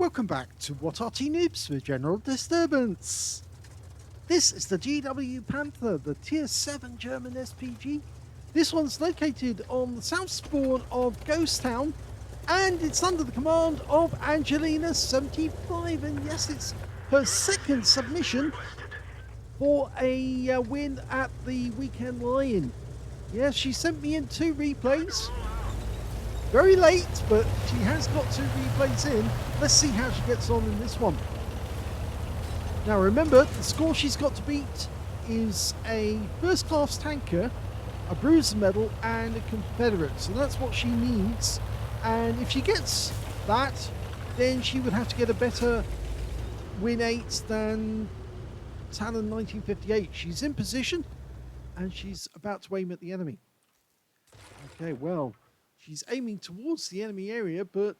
Welcome back to What Arty Noobs with General Disturbance. This is the GW Panther, the Tier 7 German SPG. This one's located on the south spawn of Ghost Town, and it's under the command of Angelina75, and yes, it's her second submission for a win at the Weekend Lion. Yes, she sent me in 2 replays. Very late, but she has got 2 replays in. Let's see how she gets on in this one. Now remember, the score she's got to beat is a first class tanker, a bruiser medal, and a Confederate. So that's what she needs. And if she gets that, then she would have to get a better win 8 than Talon 1958. She's in position, and she's about to aim at the enemy. Okay, well, she's aiming towards the enemy area, but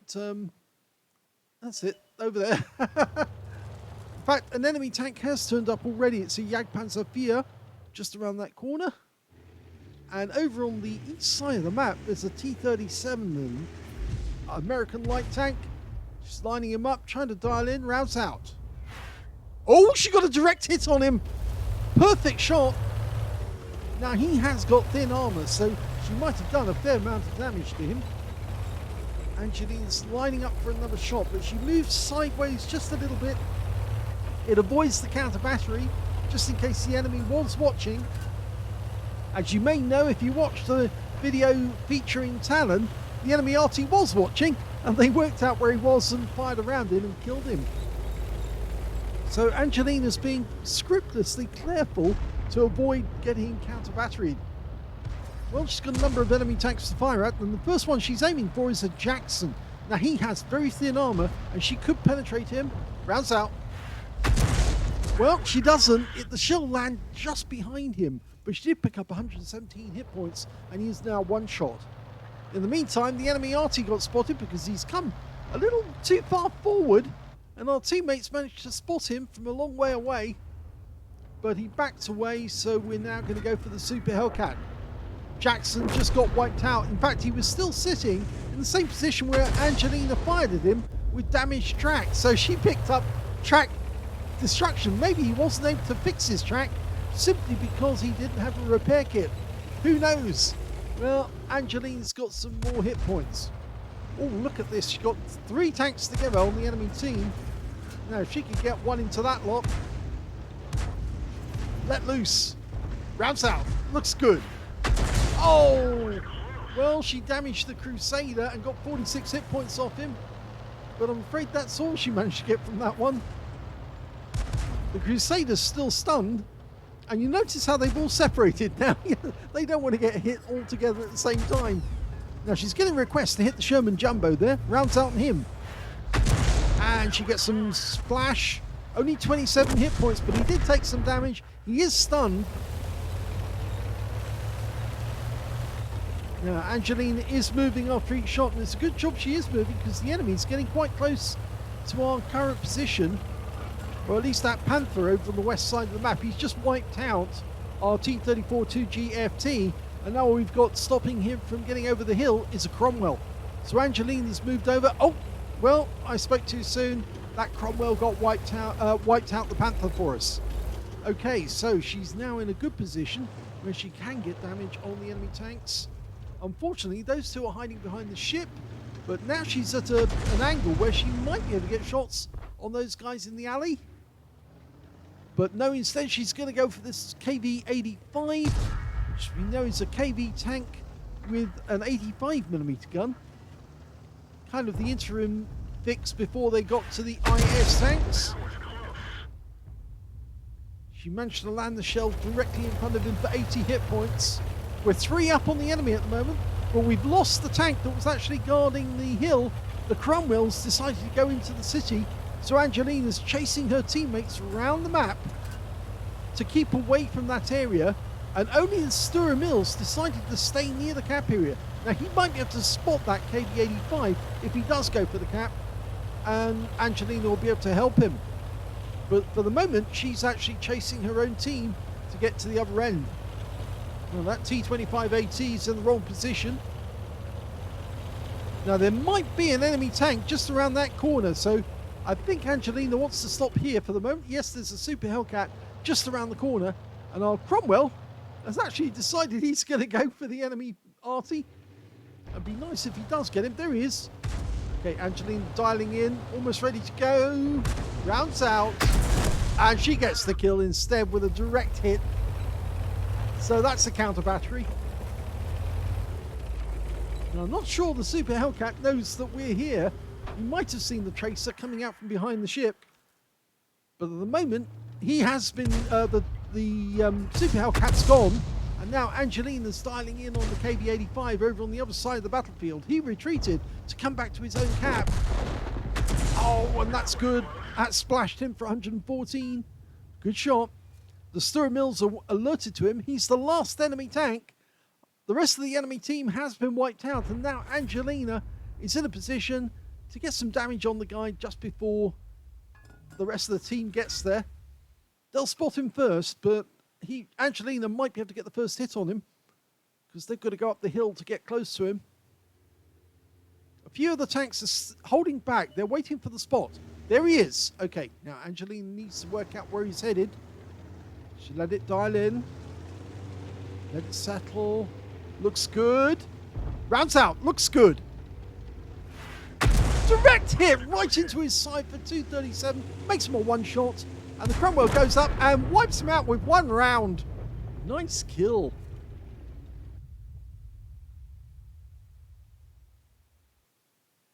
that's it, over there. In fact, an enemy tank has turned up already. It's a Panzer SU-8 just around that corner. And over on the east side of the map, there's a T-37, American light tank. She's lining him up, trying to dial in, routes out. Oh, she got a direct hit on him. Perfect shot. Now, he has got thin armor, so she might have done a fair amount of damage to him. Angelina's lining up for another shot, but she moves sideways just a little bit. It avoids the counter battery, just in case the enemy was watching. As you may know, if you watched the video featuring Talon, the enemy Arty was watching, and they worked out where he was and fired around him and killed him. So Angelina's being scrupulously careful to avoid getting counter batteried. Well, she's got a number of enemy tanks to fire at, and the first one she's aiming for is a Jackson. Now, he has very thin armor, and she could penetrate him. Rounds out. Well, she doesn't. The shell land just behind him, but she did pick up 117 hit points, and he is now one shot. In the meantime, the enemy Arty got spotted because he's come a little too far forward, and our teammates managed to spot him from a long way away, but he backed away, so we're now going to go for the Super Hellcat. Jackson just got wiped out. In fact, he was still sitting in the same position where Angelina fired at him with damaged track. So she picked up track destruction. Maybe he wasn't able to fix his track simply because he didn't have a repair kit. Who knows? Well, Angelina's got some more hit points. Oh, look at this. She got 3 tanks together on the enemy team. Now, if she could get one into that lot. Let loose. Rounds out. Looks good. Oh, well, she damaged the Crusader and got 46 hit points off him. But I'm afraid that's all she managed to get from that one. The Crusader's still stunned. And you notice how they've all separated now. They don't want to get hit all together at the same time. Now, she's getting requests to hit the Sherman Jumbo there. Rounds out on him. And she gets some splash. Only 27 hit points, but he did take some damage. He is stunned. Now, Angelina is moving after each shot, and it's a good job she is moving because the enemy is getting quite close to our current position. Or at least that Panther over on the west side of the map. He's just wiped out our T-34-2GFT, and now we've got stopping him from getting over the hill is a Cromwell. So Angelina's moved over. Oh, well, I spoke too soon. That Cromwell got wiped out the Panther for us. Okay, so she's now in a good position where she can get damage on the enemy tanks. Unfortunately, those 2 are hiding behind the ship, but now she's at an angle where she might be able to get shots on those guys in the alley. But no, instead she's going to go for this KV-85, which we know is a KV tank with an 85mm gun. Kind of the interim fix before they got to the IS tanks. She managed to land the shell directly in front of him for 80 hit points. We're 3 up on the enemy at the moment, but we've lost the tank that was actually guarding the hill. The Cromwells decided to go into the city, so Angelina's chasing her teammates around the map to keep away from that area, and only the Stura Mills decided to stay near the cap area. Now, he might be able to spot that KV-85 if he does go for the cap, and Angelina will be able to help him. But for the moment, she's actually chasing her own team to get to the other end. Well, that T-25AT is in the wrong position. Now, there might be an enemy tank just around that corner, so I think Angelina wants to stop here for the moment. Yes, there's a Super Hellcat just around the corner, and our Cromwell has actually decided he's going to go for the enemy Arty. It'd be nice if he does get him. There he is. Okay, Angelina dialing in, almost ready to go. Rounds out, and she gets the kill instead with a direct hit. So that's the counter battery. Now, I'm not sure the Super Hellcat knows that we're here. You might have seen the tracer coming out from behind the ship, but at the moment he has been the Super Hellcat's gone, and now Angelina's dialing in on the KV-85 over on the other side of the battlefield. He retreated to come back to his own cap. Oh, and that's good. That splashed him for 114. Good shot. The Sturra Mills are alerted to him. He's the last enemy tank. The rest of the enemy team has been wiped out, and now Angelina is in a position to get some damage on the guy just before the rest of the team gets there. They'll spot him first, but Angelina might be able to get the first hit on him because they've got to go up the hill to get close to him. A few of the tanks are holding back. They're waiting for the spot. There he is. Okay, now Angelina needs to work out where he's headed. She let it dial in. Let it settle. Looks good. Rounds out. Looks good. Direct hit right into his side for 237. Makes him a one shot. And the Cromwell goes up and wipes him out with one round. Nice kill.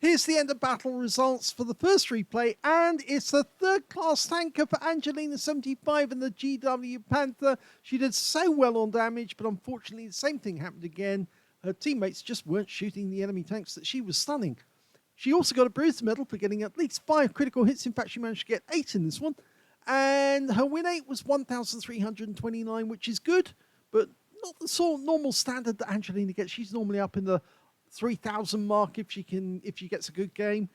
Here's the end of battle results for the first replay, and it's a third-class tanker for Angelina75 and the GW Panther. She did so well on damage, but unfortunately the same thing happened again. Her teammates just weren't shooting the enemy tanks that she was stunning. She also got a Bruiser medal for getting at least 5 critical hits. In fact, she managed to get 8 in this one. And her win rate was 1,329, which is good, but not the sort of normal standard that Angelina gets. She's normally up in the 3,000 mark if she gets a good game.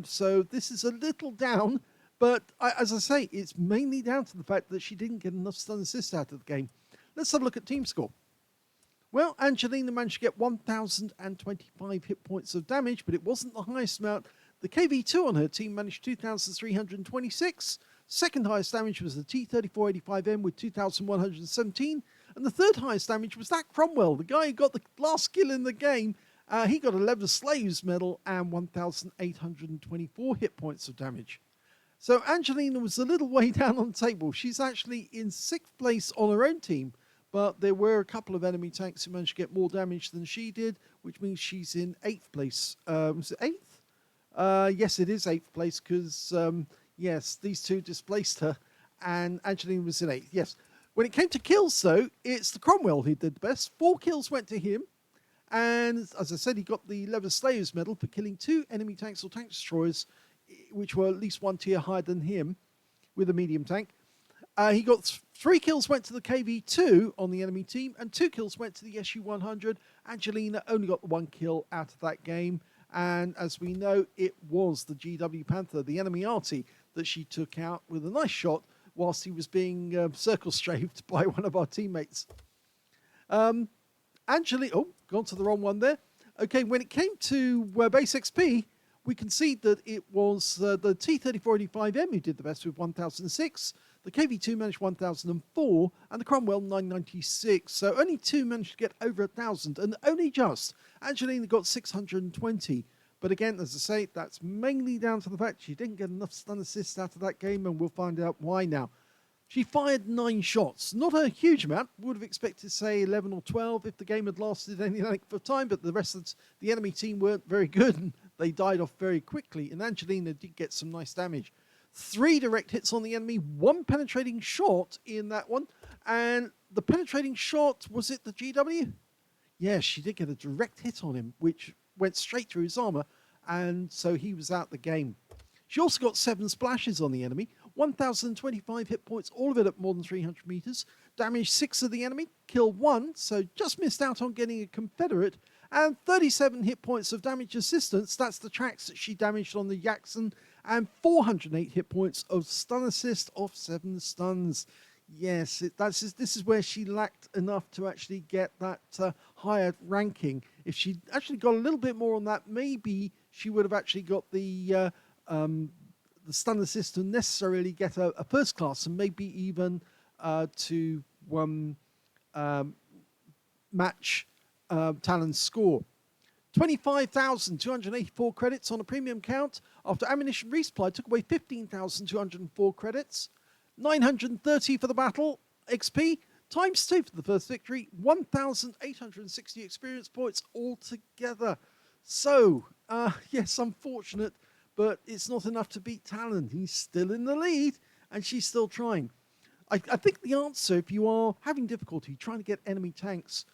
So this is a little down, but as I say, it's mainly down to the fact that she didn't get enough stun assist out of the game. Let's have a look at team score. Well, Angelina managed to get 1,025 hit points of damage, but it wasn't the highest amount. The KV2 on her team managed 2,326. Second highest damage was the T-3485M with 2,117. And the third highest damage was that Cromwell, the guy who got the last kill in the game. He got a Leather Slaves medal and 1,824 hit points of damage. So Angelina was a little way down on the table. She's actually in 6th place on her own team, but there were a couple of enemy tanks who managed to get more damage than she did, which means she's in 8th place. Was it 8th? Yes, it is 8th place because, yes, these two displaced her and Angelina was in 8th. Yes. When it came to kills, though, it's the Cromwell who did the best. 4 kills went to him. And as I said, he got the Leather Slaves medal for killing 2 enemy tanks or tank destroyers, which were at least 1 tier higher than him with a medium tank. He got 3 kills went to the KV2 on the enemy team, and 2 kills went to the SU-100. Angelina only got 1 kill out of that game. And as we know, it was the GW Panther, the enemy Arty, that she took out with a nice shot whilst he was being circle strafed by one of our teammates. Oh, gone to the wrong one there. Okay, when it came to base XP, we can see that it was the T-3485M who did the best with 1,006. The KV2 managed 1,004, and the Cromwell 996. So only 2 managed to get over 1,000, and only just Angelina got 620. But again, as I say, that's mainly down to the fact she didn't get enough stun assists out of that game, and we'll find out why now. She fired 9 shots. Not a huge amount. Would have expected, say, 11 or 12 if the game had lasted any length of time, but the rest of the enemy team weren't very good, and they died off very quickly, and Angelina did get some nice damage. 3 direct hits on the enemy, 1 penetrating shot in that one, and the penetrating shot, was it the GW? Yes, she did get a direct hit on him, which went straight through his armor, and so he was out the game. She also got 7 splashes on the enemy, 1,025 hit points, all of it at more than 300 meters, damaged 6 of the enemy, killed 1, so just missed out on getting a Confederate, and 37 hit points of damage assistance. That's the tracks that she damaged on the Jackson, and 408 hit points of stun assist off 7 stuns. Yes, this is where she lacked enough to actually get that higher ranking. If she actually got a little bit more on that, maybe she would have actually got the the stun assist to necessarily get a first class and maybe even to match Talon's score. 25,284 credits on a premium count. After ammunition resupply took away 15,204 credits. 930 for the battle XP. Times 2 for the first victory. 1,860 experience points altogether. So, yes, unfortunate, but it's not enough to beat Talon. He's still in the lead, and she's still trying. I think the answer, if you are having difficulty trying to get enemy tanks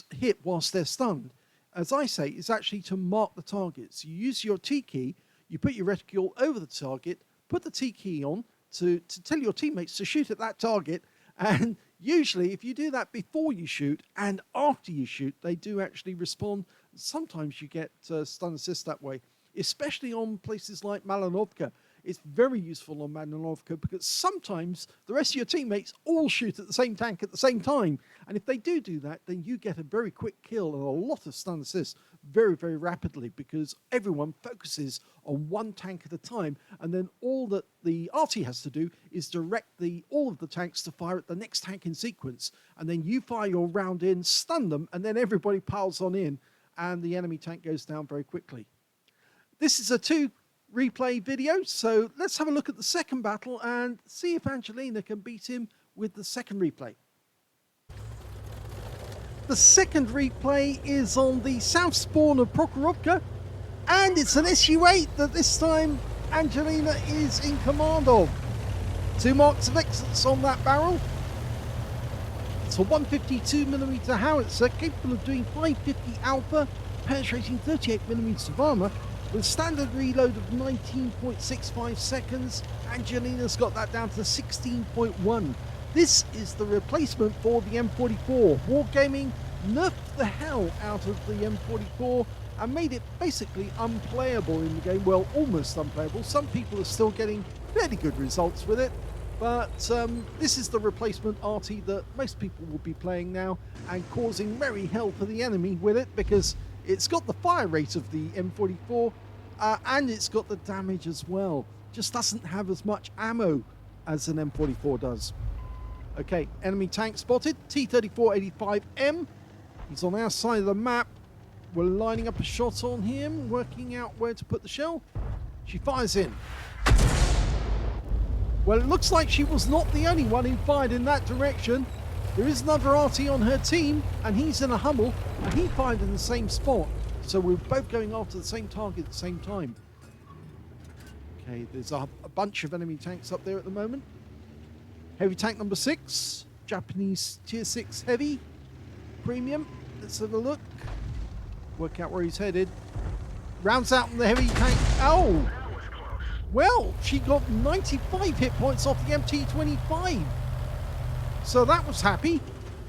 hit whilst they're stunned, as I say, is actually to mark the targets. You use your T key, you put your reticule over the target, put the T key on to tell your teammates to shoot at that target, and usually if you do that before you shoot and after you shoot, they do actually respond. Sometimes you get stun assist that way, especially on places like Malinovka. It's very useful on Malinovka because sometimes the rest of your teammates all shoot at the same tank at the same time. And if they do that, then you get a very quick kill and a lot of stun assists very, very rapidly because everyone focuses on one tank at a time. And then all that the Arty has to do is direct all of the tanks to fire at the next tank in sequence. And then you fire your round in, stun them, and then everybody piles on in and the enemy tank goes down very quickly. This is a replay video, so let's have a look at the second battle and see if Angelina can beat him with the second replay. The second replay is on the south spawn of Prokhorovka, and it's an SU-8 that this time Angelina is in command of. 2 marks of excellence on that barrel. It's a 152mm howitzer capable of doing 550 alpha, penetrating 38mm of armor, with a standard reload of 19.65 seconds. Angelina's got that down to 16.1. This is the replacement for the M44. Wargaming nerfed the hell out of the M44 and made it basically unplayable in the game. Well, almost unplayable. Some people are still getting fairly good results with it, but this is the replacement Arty that most people will be playing now and causing merry hell for the enemy with it because it's got the fire rate of the M44 and it's got the damage as well. Just doesn't have as much ammo as an M44 does. Okay, enemy tank spotted. T-3485M. He's on our side of the map. We're lining up a shot on him, working out where to put the shell. She fires in. Well, it looks like she was not the only one who fired in that direction. There is another Arty on her team, and he's in a Hummel, and he fired in the same spot. So we're both going after the same target at the same time. Okay, there's a bunch of enemy tanks up there at the moment. Heavy tank number 6, Japanese tier 6 heavy, premium. Let's have a look. Work out where he's headed. Rounds out on the heavy tank. Oh! Well, she got 95 hit points off the MT-25. So that was happy,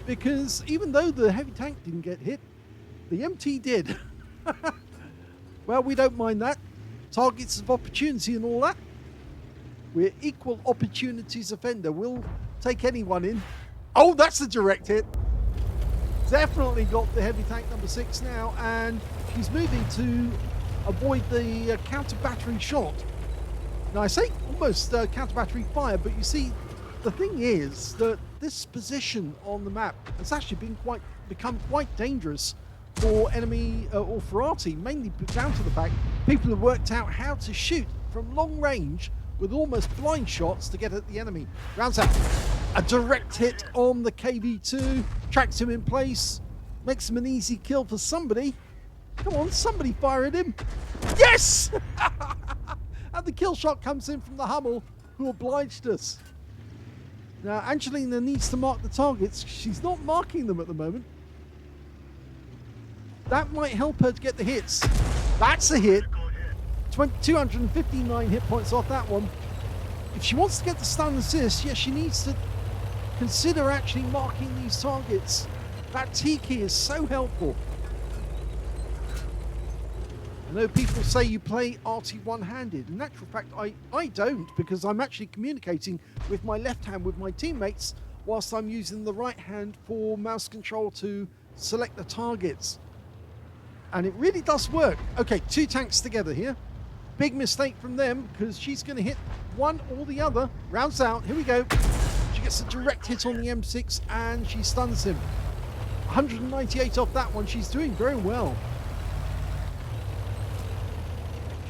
because even though the heavy tank didn't get hit, the MT did. Well, we don't mind that. Targets of opportunity and all that. We're equal opportunities offender. We'll take anyone in. Oh, that's a direct hit. Definitely got the heavy tank number 6 now, and she's moving to avoid the counter battery shot. Now, I say almost counter battery fire, but you see, the thing is that this position on the map has actually become quite dangerous for enemy or for Arty, mainly down to the fact people have worked out how to shoot from long range with almost blind shots to get at the enemy. Rounds out. A direct hit on the KV2, tracks him in place, makes him an easy kill for somebody. Come on, somebody fire at him. Yes! And the kill shot comes in from the Hummel, who obliged us. Now, Angelina needs to mark the targets. She's not marking them at the moment. That might help her to get the hits. That's a hit. 259 hit points off that one. If she wants to get the stun assist, yes, she needs to consider actually marking these targets. That T key is so helpful. I know people say you play Arty one-handed. In actual fact, I don't, because I'm actually communicating with my left hand with my teammates whilst I'm using the right hand for mouse control to select the targets. And it really does work. Okay, 2 tanks together here. Big mistake from them because she's going to hit one or the other. Rounds out. Here we go. She gets a direct hit on the M6 and she stuns him. 198 off that one. She's doing very well.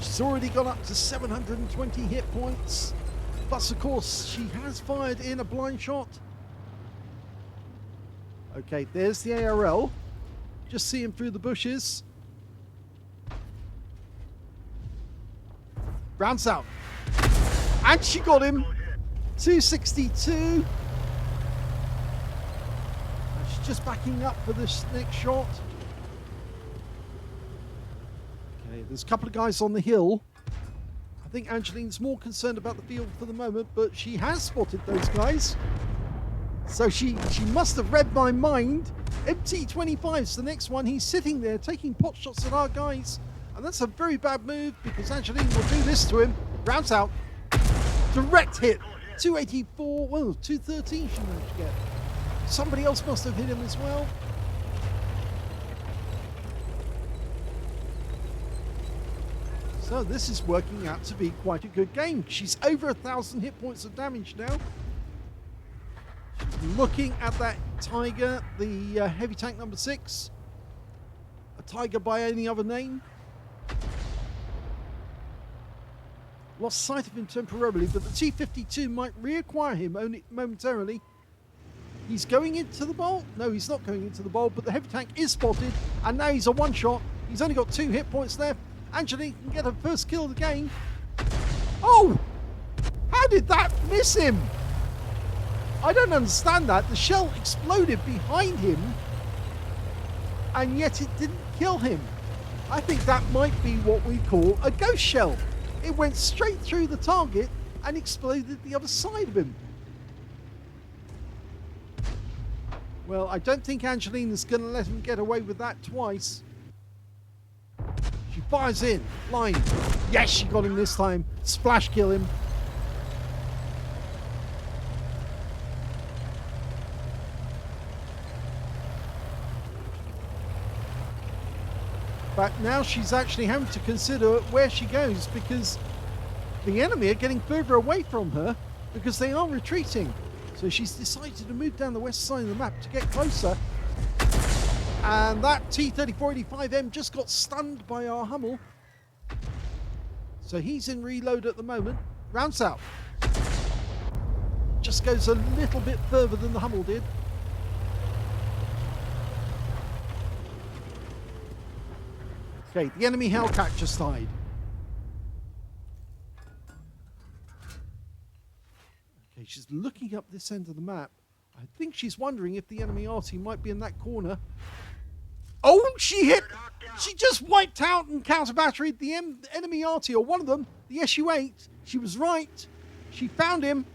She's already gone up to 720 hit points. Plus, of course, she has fired in a blind shot. Okay, there's the ARL. Just see him through the bushes. Rounds out. And she got him. 262. And she's just backing up for this next shot. Okay, there's a couple of guys on the hill. I think Angeline's more concerned about the field for the moment, but she has spotted those guys. So she must have read my mind. MT25's the next one. He's sitting there taking pot shots at our guys. And that's a very bad move because Angeline will do this to him. Rounds out. Direct hit. 284. Well, 213 she managed to get. Somebody else must have hit him as well. So this is working out to be quite a good game. She's over 1,000 hit points of damage now. Looking at that Tiger, the heavy tank number 6. A Tiger by any other name. Lost sight of him temporarily, but the T-52 might reacquire him only momentarily. He's going into the bowl. No, he's not going into the bowl, but the heavy tank is spotted, and now he's a one-shot. He's only got 2 hit points left. Angeline can get her first kill of the game. Oh! How did that miss him? I don't understand that. The shell exploded behind him, and yet it didn't kill him. I think that might be what we call a ghost shell. It went straight through the target and exploded the other side of him. Well, I don't think Angeline is going to let him get away with that twice. She fires in. Line. Yes, she got him this time. Splash kill him. But now she's actually having to consider where she goes because the enemy are getting further away from her because they are retreating. So she's decided to move down the west side of the map to get closer. And that T-3485M just got stunned by our Hummel. So he's in reload at the moment. Rounds out. Just goes a little bit further than the Hummel did. Okay, the enemy Hellcat just died. Okay, she's looking up this end of the map. I think she's wondering if the enemy Arty might be in that corner. Oh, she hit! She just wiped out and counter-batteried the enemy Arty, or one of them, the SU-8. She was right. She found him.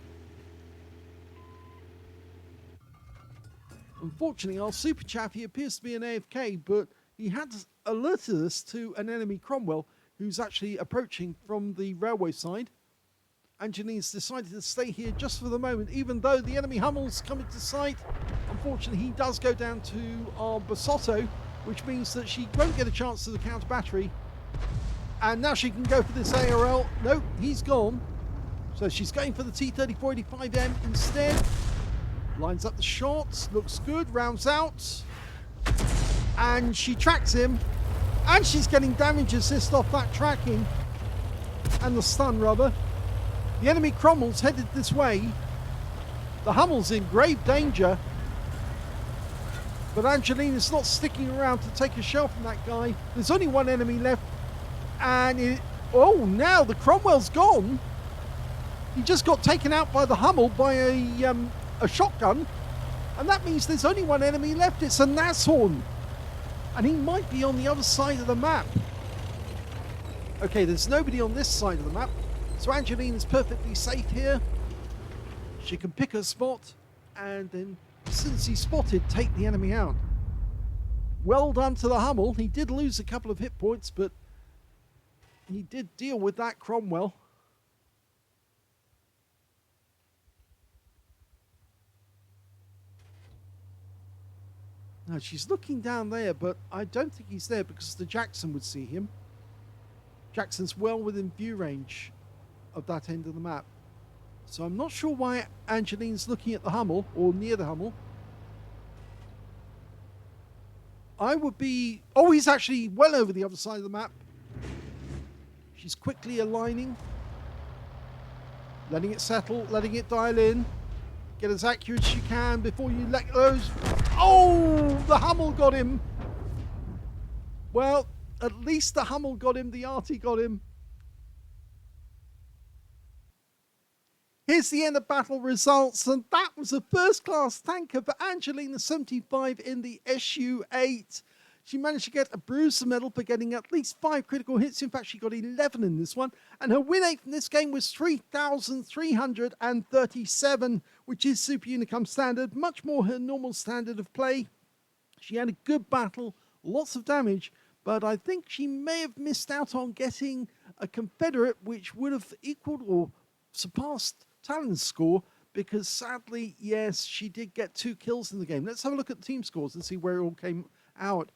Unfortunately, our super chaff, he appears to be an AFK, but he had alerted us to an enemy Cromwell who's actually approaching from the railway side. Angeline's decided to stay here just for the moment, even though the enemy Hummel's coming to sight. Unfortunately, he does go down to our Basotto, which means that she won't get a chance to the counter battery. And now she can go for this ARL. Nope, he's gone. So she's going for the T-3485M instead. Lines up the shots, looks good, rounds out. And she tracks him. And she's getting damage assist off that tracking. And the stun rubber. The enemy Cromwell's headed this way. The Hummel's in grave danger. But Angeline is not sticking around to take a shell from that guy. There's only one enemy left. And oh, now the Cromwell's gone. He just got taken out by the Hummel by a shotgun. And that means there's only one enemy left. It's a Nashorn. And he might be on the other side of the map. Okay, there's nobody on this side of the map. So Angeline is perfectly safe here. She can pick her spot. And then, as soon as he's spotted, take the enemy out. Well done to the Hummel. He did lose a couple of hit points, but he did deal with that Cromwell. Now, she's looking down there, but I don't think he's there because the Jackson would see him. Jackson's well within view range of that end of the map. So I'm not sure why Angeline's looking at the Hummel or near the Hummel. I would be... Oh, he's actually well over the other side of the map. She's quickly aligning. Letting it settle, letting it dial in. Get as accurate as you can before you let those... Oh, the Hummel got him. Well, at least the Hummel got him, the Arty got him. Here's the end of battle results, and that was a first-class tanker for Angelina75 in the SU-8. She managed to get a Bruiser medal for getting at least 5 critical hits. In fact, she got 11 in this one. And her win rate from this game was 3,337, which is Super Unicum standard, much more her normal standard of play. She had a good battle, lots of damage, but I think she may have missed out on getting a Confederate, which would have equaled or surpassed Talon's score, because sadly, yes, she did get 2 kills in the game. Let's have a look at the team scores and see where it all came out.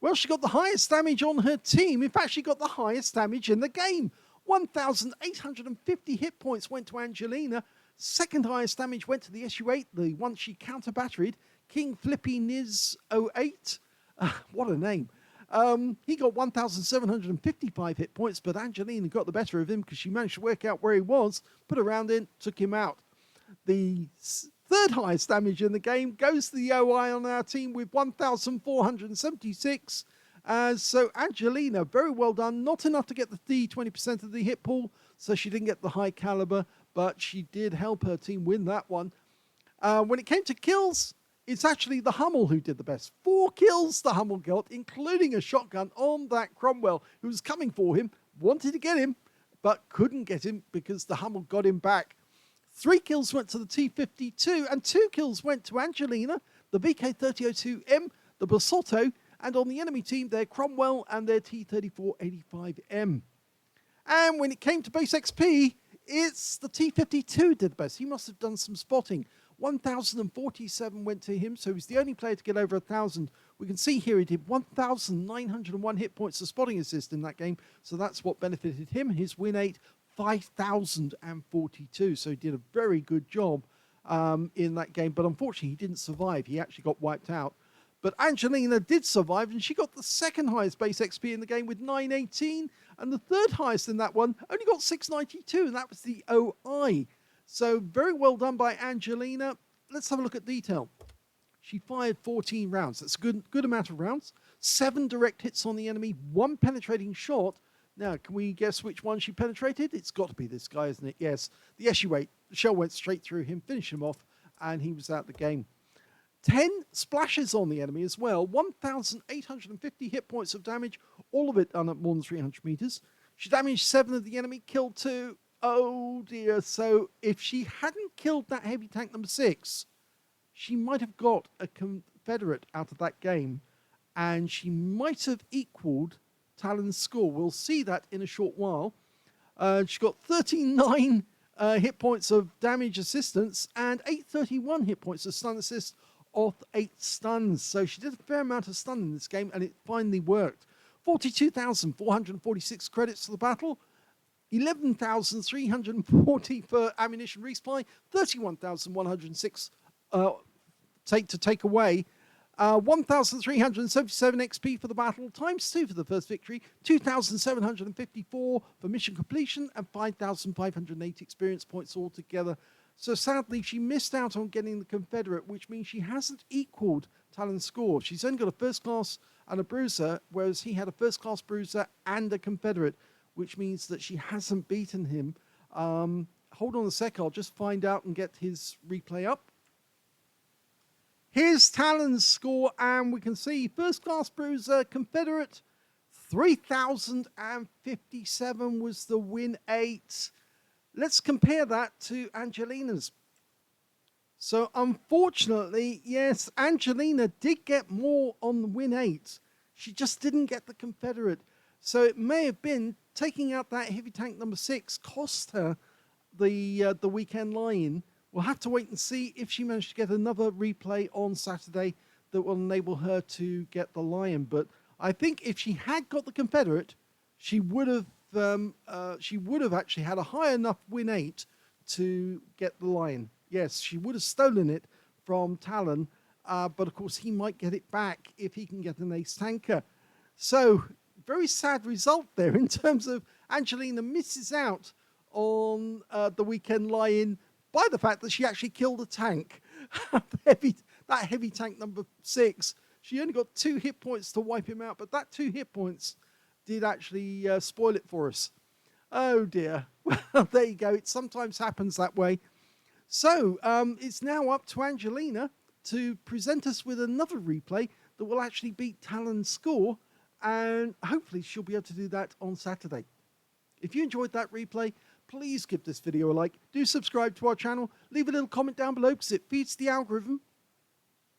Well, she got the highest damage on her team. In fact, she got the highest damage in the game. 1,850 hit points went to Angelina. Second highest damage went to the SU-8, the one she counter-batteried. King Flippy Niz 08. What a name. He got 1,755 hit points, but Angelina got the better of him because she managed to work out where he was, put a round in, took him out. The third highest damage in the game goes to the OI on our team with 1,476. So Angelina, very well done. Not enough to get the 20% of the hit pool, so she didn't get the high caliber, but she did help her team win that one. When it came to kills, it's actually the Hummel who did the best. 4 kills the Hummel got, including a shotgun on that Cromwell, who was coming for him, wanted to get him, but couldn't get him because the Hummel got him back. 3 kills went to the T-52, and 2 kills went to Angelina, the VK-3002M, the Basotto, and on the enemy team, their Cromwell and their T-3485M. And when it came to base XP, it's the T-52 did the best. He must have done some spotting. 1,047 went to him, so he's the only player to get over 1,000. We can see here he did 1,901 hit points of spotting assist in that game, so that's what benefited him. His win rate, 5,042, so he did a very good job in that game, but unfortunately he didn't survive. He actually got wiped out. But Angelina did survive, and she got the second highest base XP in the game with 918, and the third highest in that one only got 692, and that was the OI. So very well done by Angelina. Let's have a look at detail. She fired 14 rounds. That's a good amount of rounds. 7 direct hits on the enemy, 1 penetrating shot. Now, can we guess which one she penetrated? It's got to be this guy, isn't it? Yes, the SU-8. The shell went straight through him, finished him off, and he was out the game. 10 splashes on the enemy as well. 1,850 hit points of damage, all of it done at more than 300 meters. She damaged 7 of the enemy, killed 2. Oh dear, so if she hadn't killed that heavy tank number 6, she might have got a Confederate out of that game, and she might have equaled Talon's score. We'll see that in a short while. She got 39 hit points of damage assistance and 831 hit points of stun assist off 8 stuns. So she did a fair amount of stun in this game, and it finally worked. 42,446 credits to the battle. 11,340 for ammunition resupply, 31,106 take away, 1,377 XP for the battle, times 2 for the first victory, 2,754 for mission completion, and 5,508 experience points altogether. So sadly, she missed out on getting the Confederate, which means she hasn't equaled Talon's score. She's only got a first class and a bruiser, whereas he had a first class bruiser and a Confederate, which means that she hasn't beaten him. Hold on a sec, I'll just find out and get his replay up. Here's Talon's score, and we can see first class bruiser Confederate, 3,057 was the win 8. Let's compare that to Angelina's. So unfortunately, yes, Angelina did get more on the win 8. She just didn't get the Confederate. So it may have been taking out that heavy tank number 6 cost her the weekend lie-in. We'll have to wait and see if she managed to get another replay on Saturday that will enable her to get the Lion. But I think if she had got the Confederate, she would have she would have actually had a high enough win 8 to get the lion. Yes, she would have stolen it from Talon, but of course he might get it back if he can get an ace tanker. So, very sad result there in terms of Angelina misses out on the weekend lion by the fact that she actually killed a tank. that heavy tank number 6. She only got 2 hit points to wipe him out, but that 2 hit points did actually spoil it for us. Oh dear. Well, there you go. It sometimes happens that way. So it's now up to Angelina to present us with another replay that will actually beat Talon's score, and hopefully she'll be able to do that on Saturday. If you enjoyed that replay, please give this video a like. Do subscribe to our channel. Leave a little comment down below because it feeds the algorithm.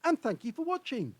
And thank you for watching.